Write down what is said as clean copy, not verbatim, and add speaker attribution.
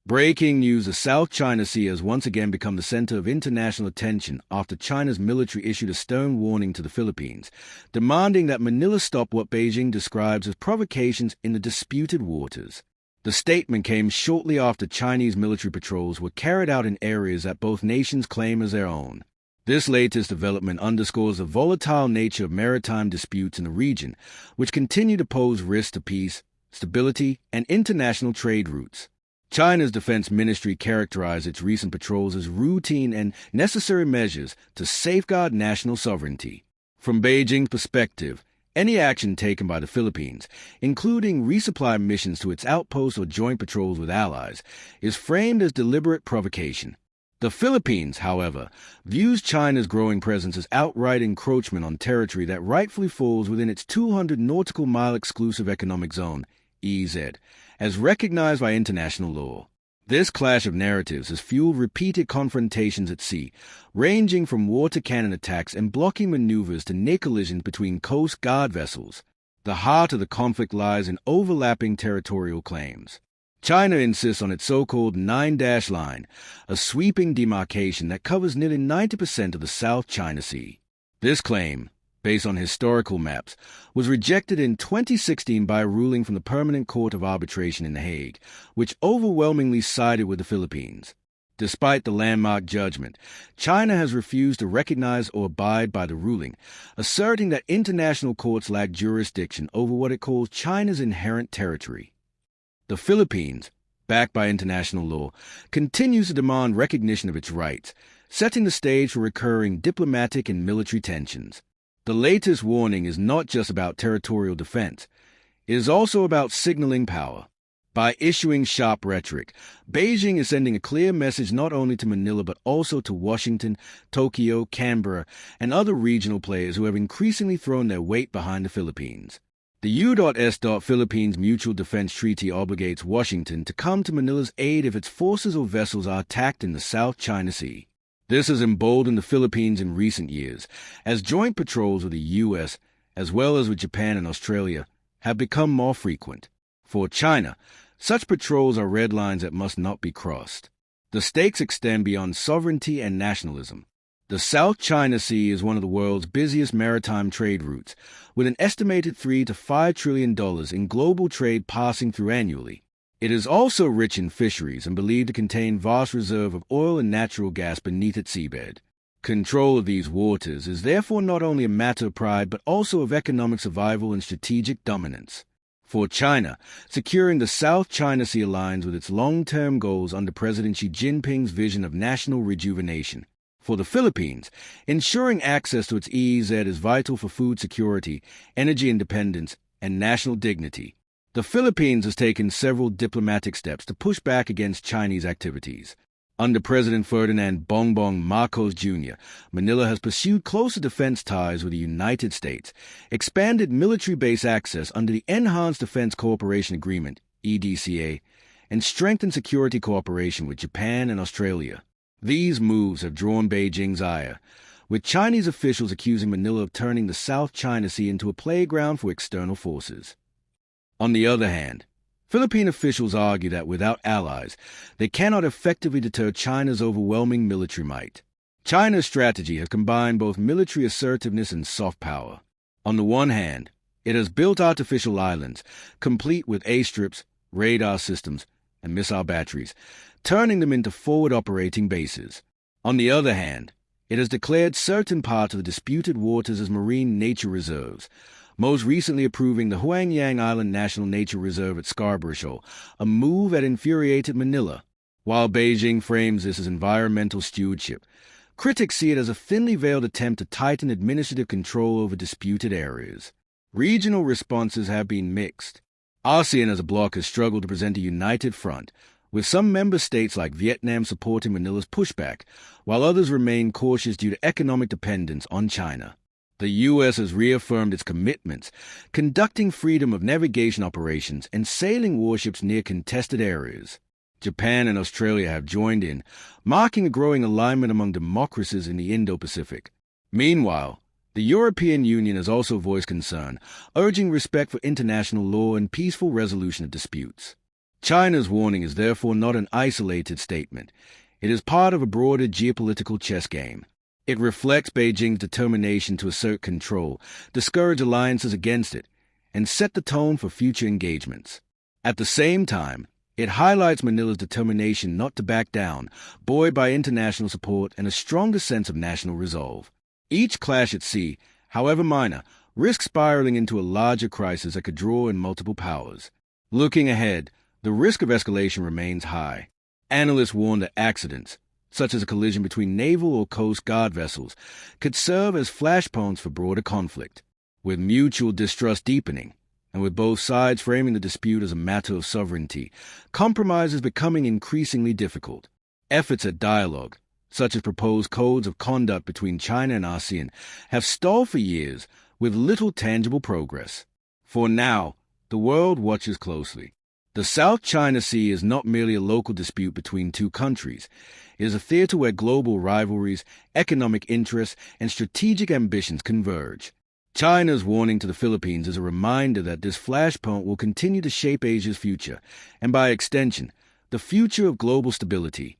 Speaker 1: Breaking news: the South China Sea has once again become the center of international attention after China's military issued a stern warning to the Philippines, demanding that Manila stop what Beijing describes as provocations in the disputed waters. The statement came shortly after Chinese military patrols were carried out in areas that both nations claim as their own. This latest development underscores the volatile nature of maritime disputes in the region, which continue to pose risks to peace, stability, and international trade routes. China's defense ministry characterized its recent patrols as routine and necessary measures to safeguard national sovereignty. From Beijing's perspective, any action taken by the Philippines, including resupply missions to its outposts or joint patrols with allies, is framed as deliberate provocation. The Philippines, however, views China's growing presence as outright encroachment on territory that rightfully falls within its 200 nautical mile exclusive economic zone, EEZ, as recognized by international law. This clash of narratives has fueled repeated confrontations at sea, ranging from water cannon attacks and blocking maneuvers to near collisions between Coast Guard vessels. The heart of the conflict lies in overlapping territorial claims. China insists on its so-called 9-dash line, a sweeping demarcation that covers nearly 90% of the South China Sea. This claim, based on historical maps, was rejected in 2016 by a ruling from the Permanent Court of Arbitration in The Hague, which overwhelmingly sided with the Philippines. Despite the landmark judgment, China has refused to recognize or abide by the ruling, asserting that international courts lack jurisdiction over what it calls China's inherent territory. The Philippines, backed by international law, continues to demand recognition of its rights, setting the stage for recurring diplomatic and military tensions. The latest warning is not just about territorial defense. It is also about signaling power. By issuing sharp rhetoric, Beijing is sending a clear message not only to Manila but also to Washington, Tokyo, Canberra, and other regional players who have increasingly thrown their weight behind the Philippines. The U.S. Philippines Mutual Defense Treaty obligates Washington to come to Manila's aid if its forces or vessels are attacked in the South China Sea. This has emboldened the Philippines in recent years, as joint patrols with the U.S., as well as with Japan and Australia, have become more frequent. For China, such patrols are red lines that must not be crossed. The stakes extend beyond sovereignty and nationalism. The South China Sea is one of the world's busiest maritime trade routes, with an estimated $3 to $5 trillion in global trade passing through annually. It is also rich in fisheries and believed to contain vast reserve of oil and natural gas beneath its seabed. Control of these waters is therefore not only a matter of pride but also of economic survival and strategic dominance. For China, securing the South China Sea aligns with its long-term goals under President Xi Jinping's vision of national rejuvenation. For the Philippines, ensuring access to its EEZ is vital for food security, energy independence, and national dignity. The Philippines has taken several diplomatic steps to push back against Chinese activities. Under President Ferdinand Bongbong Marcos Jr., Manila has pursued closer defense ties with the United States, expanded military base access under the Enhanced Defense Cooperation Agreement, EDCA, and strengthened security cooperation with Japan and Australia. These moves have drawn Beijing's ire, with Chinese officials accusing Manila of turning the South China Sea into a playground for external forces. On the other hand, Philippine officials argue that without allies, they cannot effectively deter China's overwhelming military might. China's strategy has combined both military assertiveness and soft power. On the one hand, it has built artificial islands, complete with airstrips, radar systems, and missile batteries, turning them into forward operating bases. On the other hand, it has declared certain parts of the disputed waters as marine nature reserves, most recently approving the Huangyang Island National Nature Reserve at Scarborough Shoal, a move that infuriated Manila. While Beijing frames this as environmental stewardship, critics see it as a thinly veiled attempt to tighten administrative control over disputed areas. Regional responses have been mixed. ASEAN as a bloc has struggled to present a united front, with some member states like Vietnam supporting Manila's pushback, while others remain cautious due to economic dependence on China. The U.S. has reaffirmed its commitments, conducting freedom of navigation operations and sailing warships near contested areas. Japan and Australia have joined in, marking a growing alignment among democracies in the Indo-Pacific. Meanwhile, the European Union has also voiced concern, urging respect for international law and peaceful resolution of disputes. China's warning is therefore not an isolated statement. It is part of a broader geopolitical chess game. It reflects Beijing's determination to assert control, discourage alliances against it, and set the tone for future engagements. At the same time, it highlights Manila's determination not to back down, buoyed by international support and a stronger sense of national resolve. Each clash at sea, however minor, risks spiraling into a larger crisis that could draw in multiple powers. Looking ahead, the risk of escalation remains high. Analysts warn that accidents, such as a collision between naval or coast guard vessels, could serve as flashpoints for broader conflict. With mutual distrust deepening, and with both sides framing the dispute as a matter of sovereignty, compromise is becoming increasingly difficult. Efforts at dialogue, such as proposed codes of conduct between China and ASEAN, have stalled for years with little tangible progress. For now, the world watches closely. The South China Sea is not merely a local dispute between two countries. It is a theater where global rivalries, economic interests, and strategic ambitions converge. China's warning to the Philippines is a reminder that this flashpoint will continue to shape Asia's future, and by extension, the future of global stability.